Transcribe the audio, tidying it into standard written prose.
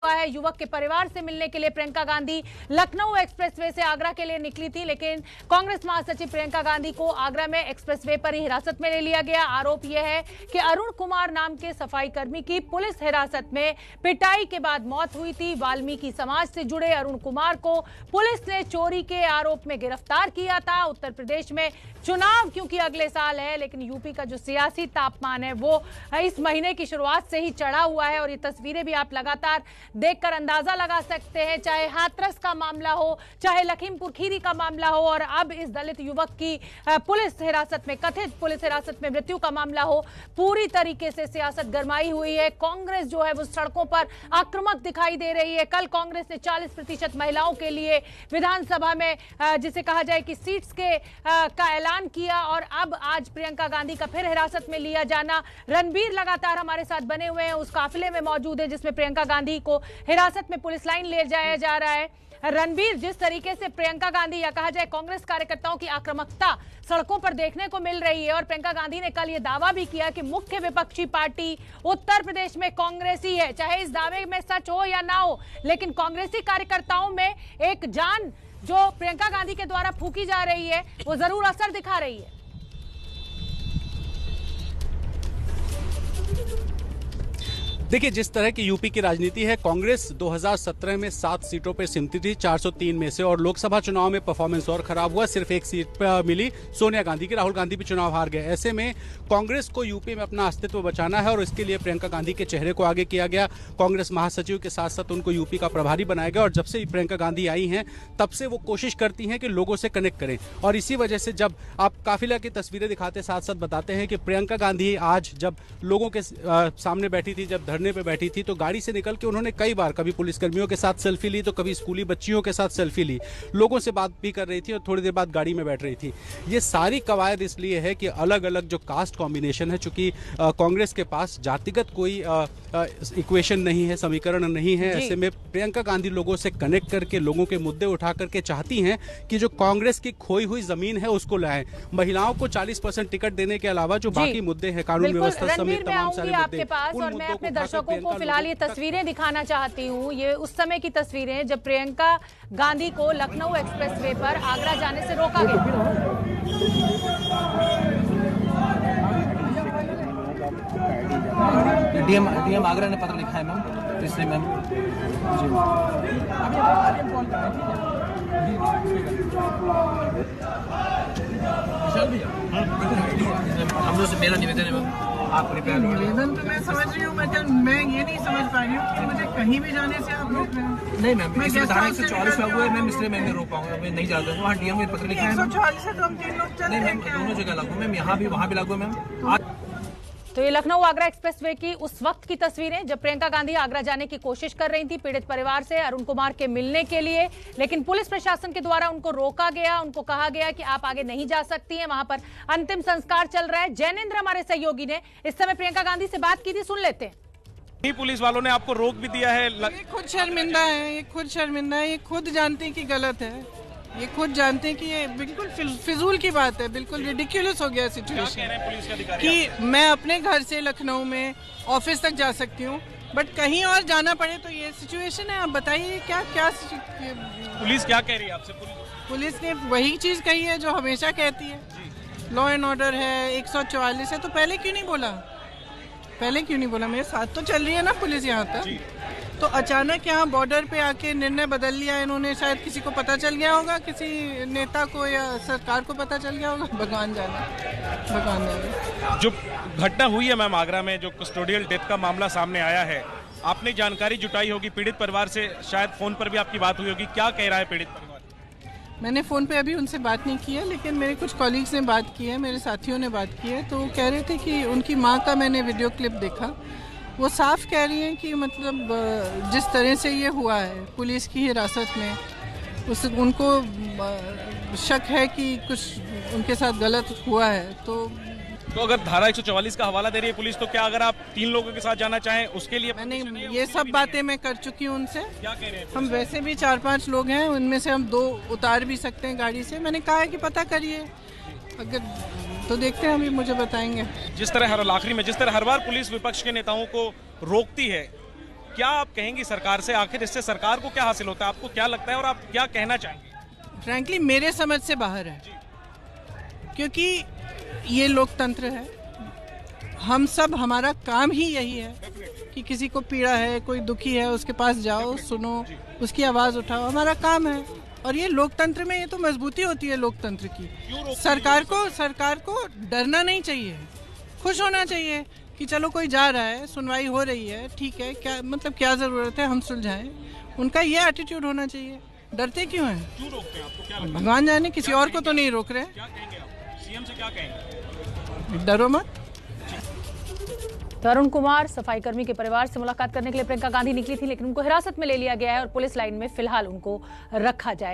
है। युवक के परिवार से मिलने के लिए प्रियंका गांधी लखनऊ एक्सप्रेसवे से आगरा के लिए निकली थी, लेकिन कांग्रेस महासचिव प्रियंका गांधी को आगरा में एक्सप्रेसवे पर ही हिरासत में ले लिया गया। आरोप यह है कि अरुण कुमार नाम के सफाई कर्मी की पुलिस हिरासत में पिटाई के बाद मौत हुई थी। वाल्मीकि समाज से जुड़े अरुण कुमार को पुलिस ने चोरी के आरोप में गिरफ्तार किया था। उत्तर प्रदेश में चुनाव क्योंकि अगले साल है, लेकिन यूपी का जो सियासी तापमान है वो इस महीने की शुरुआत से ही चढ़ा हुआ है और ये तस्वीरें भी आप लगातार देखकर अंदाजा लगा सकते हैं। चाहे हाथरस का मामला हो, चाहे लखीमपुर खीरी का मामला हो, और अब इस दलित युवक की पुलिस हिरासत में, कथित पुलिस हिरासत में मृत्यु का मामला हो, पूरी तरीके से सियासत गरमाई हुई है। कांग्रेस जो है वो सड़कों पर आक्रामक दिखाई दे रही है। कल कांग्रेस ने 40% महिलाओं के लिए विधानसभा में जिसे कहा जाए कि सीट्स के का ऐलान किया, और अब आज प्रियंका गांधी का फिर हिरासत में लिया जाना। रणबीर लगातार हमारे साथ बने हुए हैं, उस काफिले में मौजूद है जिसमें प्रियंका गांधी को हिरासत में पुलिस लाइन ले जाया जा रहा है। रणबीर, जिस तरीके से प्रियंका गांधी या कहा जाए कांग्रेस कार्यकर्ताओं की आक्रामकता सड़कों पर देखने को मिल रही है, और प्रियंका गांधी ने कल यह दावा भी किया कि मुख्य विपक्षी पार्टी उत्तर प्रदेश में कांग्रेस ही है। चाहे इस दावे में सच हो या ना हो, लेकिन कांग्रेसी कार्यकर्ताओं में एक जान जो प्रियंका गांधी के द्वारा फूकी जा रही है वो जरूर असर दिखा रही है। देखिए, जिस तरह की यूपी की राजनीति है, कांग्रेस 2017 में 7 सीटों पर सिमटी थी 403 में से, और लोकसभा चुनाव में परफॉर्मेंस और खराब हुआ, सिर्फ एक सीट पर मिली सोनिया गांधी की। राहुल गांधी भी चुनाव हार गए। ऐसे में कांग्रेस को यूपी में अपना अस्तित्व बचाना है और इसके लिए प्रियंका गांधी के चेहरे को आगे किया गया। कांग्रेस महासचिव के साथ साथ उनको यूपी का प्रभारी बनाया गया, और जब से प्रियंका गांधी आई हैं तब से वो कोशिश करती हैं कि लोगों से कनेक्ट करें, और इसी वजह से जब आप काफिला की तस्वीरें दिखाते साथ साथ बताते हैं कि प्रियंका गांधी आज जब लोगों के सामने बैठी थी, जब धरने पे बैठी थी, तो गाड़ी से निकल के उन्होंने कई बार कभी पुलिसकर्मियों के साथ सेल्फी ली, तो कभी स्कूली बच्चियों के साथ सेल्फी ली, लोगों से बात भी कर रही थी और थोड़ी देर बाद गाड़ी में बैठ रही थी। ये सारी कवायद इसलिए है कि अलग अलग जो कास्ट कॉम्बिनेशन है, चूंकि कांग्रेस के पास जातिगत कोई इक्वेशन नहीं है, समीकरण नहीं है, ऐसे में प्रियंका गांधी लोगों से कनेक्ट करके लोगों के मुद्दे उठा करके चाहती हैं कि जो कांग्रेस की खोई हुई जमीन है उसको लाएं। महिलाओं को 40% टिकट देने के अलावा जो बाकी मुद्दे हैं, कानून व्यवस्था समेत तमाम सारे मुद्दे, और मैं अपने दर्शकों को फिलहाल ये तस्वीरें दिखाना चाहती हूँ। ये उस समय की तस्वीरें जब प्रियंका गांधी को लखनऊ एक्सप्रेसवे पर आगरा जाने से रोका गया। डीएम आगरा ने पत्र लिखा है मैम, इसलिए मैम हम लोग से मेरा निवेदन है मैम, आप निवेदन तो मैं समझ रही हूँ, मैं ये नहीं समझ पा रही हूँ कि मुझे कहीं भी जाने से आप रोक रहे हैं। नहीं मैम, इसमें धारा 144 लागू है मैम, इसलिए मैं नहीं रोक पाऊंगा, मैं नहीं जाता हूँ। वहाँ डीएम में पत्र लिखा है 144 है तो हम 3 लोग चल रहे हैं। दोनों जगह लागू मैम, यहाँ भी वहाँ भी लागू है मैम। तो ये लखनऊ आगरा एक्सप्रेसवे की उस वक्त की तस्वीरें जब प्रियंका गांधी आगरा जाने की कोशिश कर रही थी पीड़ित परिवार से अरुण कुमार के मिलने के लिए, लेकिन पुलिस प्रशासन के द्वारा उनको रोका गया। उनको कहा गया कि आप आगे नहीं जा सकती हैं, वहां पर अंतिम संस्कार चल रहा है। जैनेंद्र हमारे सहयोगी ने इस समय प्रियंका गांधी से बात की थी, सुन लेते हैं। पुलिस वालों ने आपको रोक भी दिया है। ये खुद शर्मिंदा है, ये खुद शर्मिंदा है, ये खुद जानते हैं कि गलत है, ये खुद जानते हैं कि ये बिल्कुल फिजूल की बात है, बिल्कुल रिडिक्युलस हो गया सिचुएशन कि मैं अपने घर से लखनऊ में ऑफिस तक जा सकती हूँ, बट कहीं और जाना पड़े तो ये सिचुएशन है। आप बताइए क्या क्या पुलिस क्या कह रही है आपसे? पुलिस ने वही चीज कही है जो हमेशा कहती है, लॉ एंड ऑर्डर है, 144 है, तो पहले क्यों नहीं बोला? पहले क्यों नहीं बोला? मेरे साथ तो चल रही है ना पुलिस यहाँ तक, तो अचानक यहाँ बॉर्डर पे आके निर्णय बदल लिया इन्होंने। शायद किसी को पता चल गया होगा, किसी नेता को या सरकार को पता चल गया होगा, भगवान जाने, भगवान जाने। जो घटना हुई है मैम आगरा में, जो कस्टोडियल डेथ का मामला सामने आया है, आपने जानकारी जुटाई होगी पीड़ित परिवार से, शायद फोन पर भी आपकी बात हुई होगी, क्या कह रहा है पीड़ित परिवार? मैंने फ़ोन पे अभी उनसे बात नहीं की है, लेकिन मेरे कुछ कॉलीग्स ने बात की है, मेरे साथियों ने बात की है, तो वो कह रहे थे कि उनकी माँ का मैंने वीडियो क्लिप देखा, वो साफ कह रही हैं कि मतलब जिस तरह से ये हुआ है पुलिस की हिरासत में, उनको शक है कि कुछ उनके साथ गलत हुआ है। तो अगर धारा 144 का हवाला दे रही है पुलिस, तो क्या अगर आप 3 लोगों के साथ जाना चाहें उसके लिए? मैंने ये सब बातें मैं कर चुकी हूँ उनसे। क्या कह रहे हैं? हम वैसे भी 4-5 लोग हैं, उनमें से हम 2 उतार भी सकते हैं गाड़ी से। मैंने कहा है कि पता करिए, अगर तो देखते हैं, अभी मुझे बताएंगे। जिस तरह आखिरी में जिस तरह हर बार पुलिस विपक्ष के नेताओं को रोकती है, क्या आप कहेंगी सरकार से? आखिर इससे सरकार को क्या हासिल होता है, आपको क्या लगता है और आप क्या कहना चाहेंगे? फ्रैंकली मेरे समझ से बाहर है, क्योंकि ये लोकतंत्र है। हम सब, हमारा काम ही यही है कि किसी को पीड़ा है, कोई दुखी है, उसके पास जाओ, सुनो, उसकी आवाज़ उठाओ, हमारा काम है। और ये लोकतंत्र में ये तो मजबूती होती है लोकतंत्र की। सरकार को डरना नहीं चाहिए, खुश होना चाहिए कि चलो कोई जा रहा है, सुनवाई हो रही है, ठीक है, क्या मतलब क्या ज़रूरत है, हम सुलझाएं। उनका ये एटीट्यूड होना चाहिए। डरते क्यों हैं? क्यों रोकते हैं? आपको क्या लगता है? भगवान जाने, किसी और को तो नहीं रोक रहे। क्या कहेंगे आप? सीएम से क्या कहेंगे? डरो मत। तो अरुण कुमार सफाई कर्मी के परिवार से मुलाकात करने के लिए प्रियंका गांधी निकली थी, लेकिन उनको हिरासत में ले लिया गया है और पुलिस लाइन में फिलहाल उनको रखा जाए।